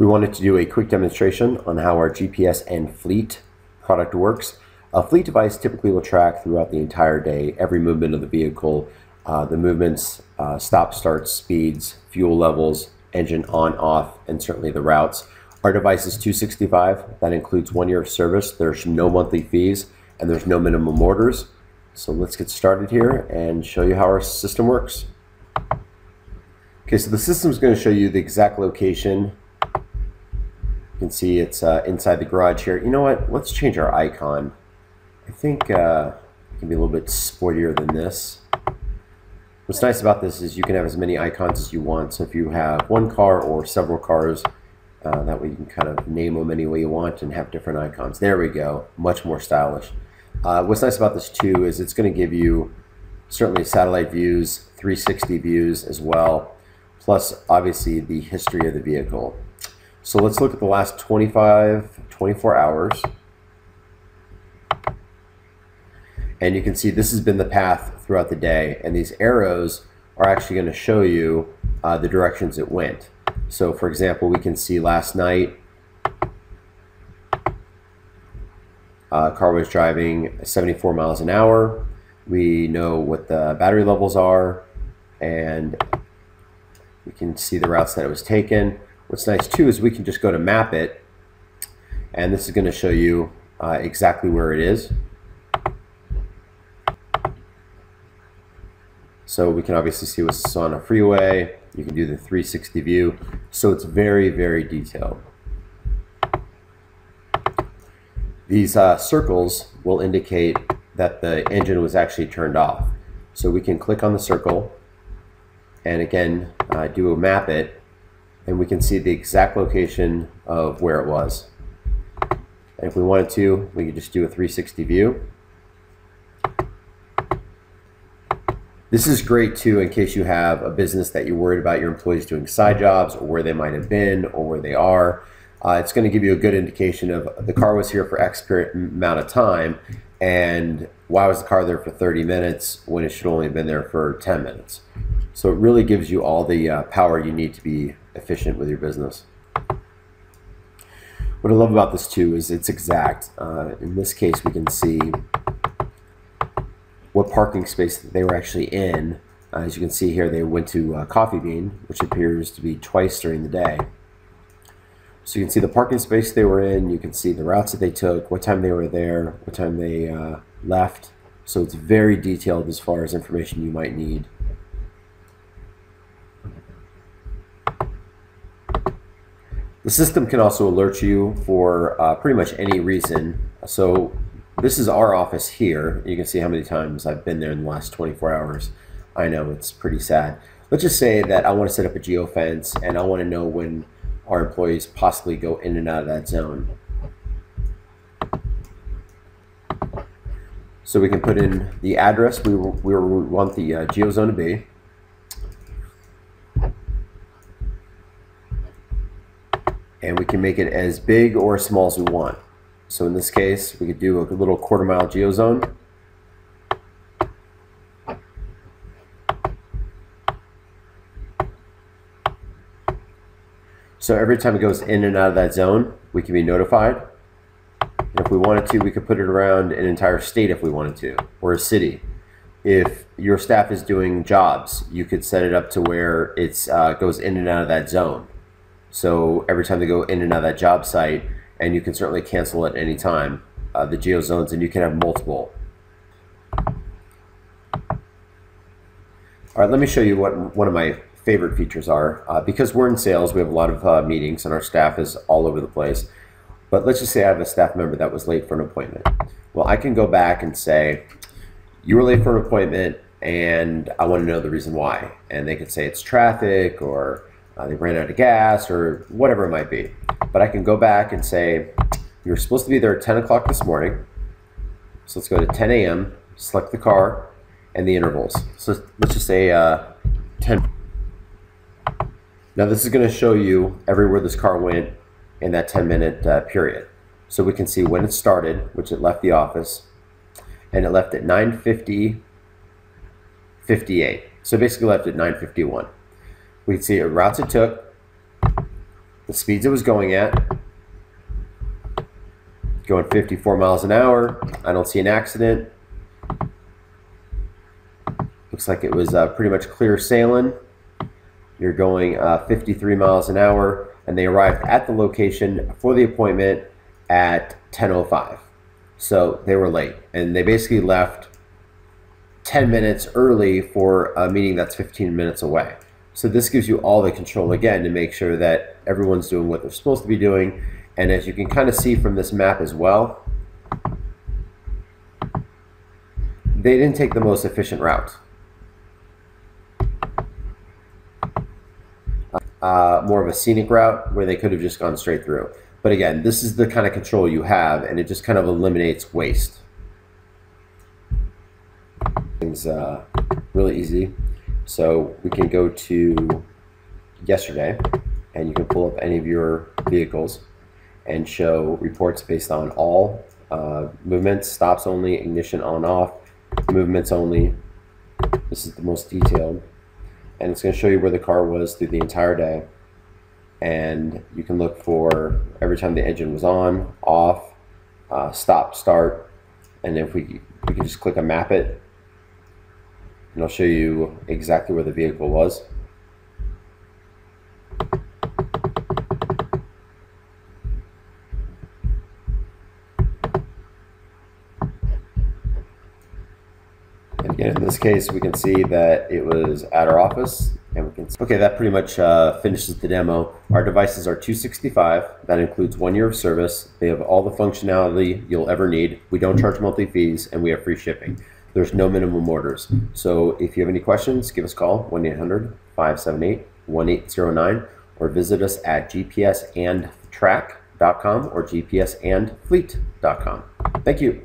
We wanted to do a quick demonstration on how our GPS and Fleet product works. A Fleet device typically will track throughout the entire day every movement of the vehicle, the movements, stop, start, speeds, fuel levels, engine on, off, and certainly the routes. Our device is $265. That includes 1 year of service. There's no monthly fees and there's no minimum orders. So let's get started here and show you how our system works. Okay, so the system is going to show you the exact location. You can see it's inside the garage here. You know what? Let's change our icon. I think it can be a little bit sportier than this. What's nice about this is you can have as many icons as you want. So if you have one car or several cars, that way you can kind of name them any way you want and have different icons. There we go. Much more stylish. What's nice about this too is it's going to give you certainly satellite views, 360 views as well, plus obviously the history of the vehicle. So let's look at the last 24 hours. And you can see this has been the path throughout the day, and these arrows are actually going to show you the directions it went. So for example, we can see last night car was driving 74 miles an hour. We know what the battery levels are, and we can see the routes that it was taken. What's nice too is we can just go to map it, and this is going to show you exactly where it is. So we can obviously see what's on a freeway. You can do the 360 view. So it's very, very detailed. These circles will indicate that the engine was actually turned off. So we can click on the circle and again do a map it, and we can see the exact location of where it was. And if we wanted to, we could just do a 360 view. This is great too in case you have a business that you're worried about your employees doing side jobs, or where they might have been, or where they are. It's going to give you a good indication of the car was here for X amount of time, and why was the car there for 30 minutes when it should only have been there for 10 minutes. So it really gives you all the power you need to be efficient with your business. What I love about this too is it's exact. In this case, we can see what parking space they were actually in. As you can see here, they went to Coffee Bean, which appears to be twice during the day. So you can see the parking space they were in, you can see the routes that they took, what time they were there, what time they left. So it's very detailed as far as information you might need. The system can also alert you for pretty much any reason. So this is our office here. You can see how many times I've been there in the last 24 hours. I know, it's pretty sad. Let's just say that I want to set up a geofence and I want to know when our employees possibly go in and out of that zone. So we can put in the address we want the geozone to be. And we can make it as big or as small as we want. So in this case, we could do a little quarter-mile geozone. So every time it goes in and out of that zone, we can be notified. And if we wanted to, we could put it around an entire state if we wanted to, or a city. If your staff is doing jobs, you could set it up to where it goes in and out of that zone. So every time they go in and out of that job site, and you can certainly cancel at any time, the geozones, and you can have multiple. All right, let me show you what one of my favorite features are. Because we're in sales, we have a lot of meetings, and our staff is all over the place. But let's just say I have a staff member that was late for an appointment. Well, I can go back and say, you were late for an appointment, and I want to know the reason why. And they could say it's traffic, or they ran out of gas, or whatever it might be. But I can go back and say, you were supposed to be there at 10 o'clock this morning. So let's go to 10 a.m., select the car, and the intervals. So let's just say 10. Now this is going to show you everywhere this car went in that 10-minute period. So we can see when it started, which it left the office, and it left at 9:50:58. So basically left at 9:51. We can see the routes it took, the speeds it was going at. Going 54 miles an hour. I don't see an accident. Looks like it was pretty much clear sailing. You're going 53 miles an hour, and they arrived at the location for the appointment at 10:05. So they were late, and they basically left 10 minutes early for a meeting that's 15 minutes away. So this gives you all the control again to make sure that everyone's doing what they're supposed to be doing. And as you can kind of see from this map as well, they didn't take the most efficient route. More of a scenic route where they could have just gone straight through. But again, this is the kind of control you have, and it just kind of eliminates waste. Things really easy. So we can go to yesterday, and you can pull up any of your vehicles and show reports based on all movements, stops only, ignition on off, movements only. This is the most detailed, and it's going to show you where the car was through the entire day. And you can look for every time the engine was on, off, stop, start, and if we can just click on map it, and I'll show you exactly where the vehicle was. And again, in this case, we can see that it was at our office, and we can see, okay, that pretty much finishes the demo. Our devices are $265. That includes 1 year of service. They have all the functionality you'll ever need. We don't charge monthly fees, and we have free shipping. There's no minimum orders. So if you have any questions, give us a call, 1-800-578-1809, or visit us at gpsandtrack.com or gpsandfleet.com. Thank you.